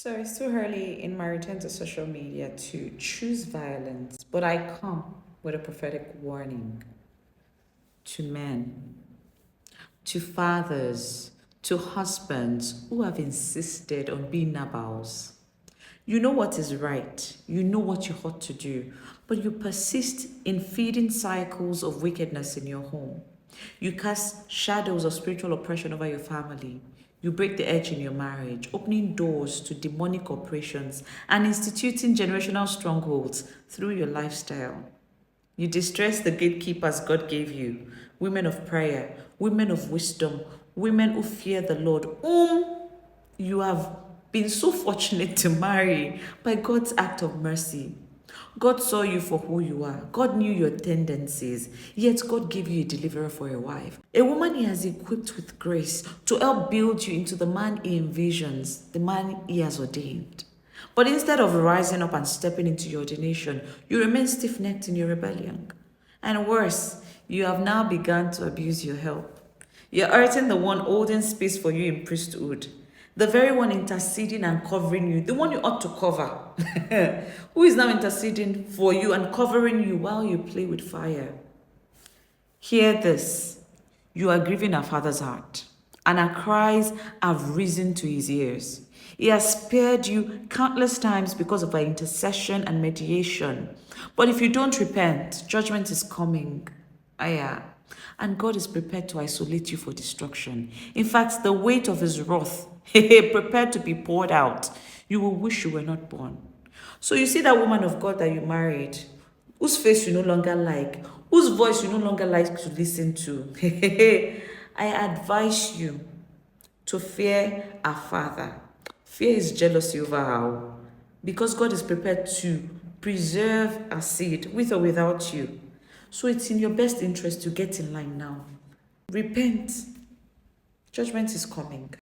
So it's too early in my return to social media to choose violence, but I come with a prophetic warning to men, to fathers, to husbands who have insisted on being Nabals. You know what is right, you know what you ought to do, but you persist in feeding cycles of wickedness in your home. You cast shadows of spiritual oppression over your family. You break the edge in your marriage, opening doors to demonic operations and instituting generational strongholds through your lifestyle. You distress the gatekeepers God gave you, women of prayer, women of wisdom, women who fear the Lord, whom you have been so fortunate to marry by God's act of mercy. God saw you for who you are. God knew your tendencies, yet God gave you a deliverer for a wife. A woman He has equipped with grace to help build you into the man He envisions, the man He has ordained. But instead of rising up and stepping into your ordination, you remain stiff necked in your rebellion. And worse, you have now begun to abuse your help. You're hurting the one holding space for you in priesthood, the very one interceding and covering you, the one you ought to cover, who is now interceding for you and covering you while you play with fire. Hear this. You are grieving our Father's heart, and our cries have risen to His ears. He has spared you countless times because of our intercession and mediation. But if you don't repent, judgment is coming. Yeah. And God is prepared to isolate you for destruction. In fact, the weight of His wrath, prepared to be poured out. You will wish you were not born. So you see that woman of God that you married, whose face you no longer like, whose voice you no longer like to listen to. I advise you to fear our Father. Fear His jealousy over her, because God is prepared to preserve our seed with or without you. So it's in your best interest to get in line now. Repent. Judgment is coming.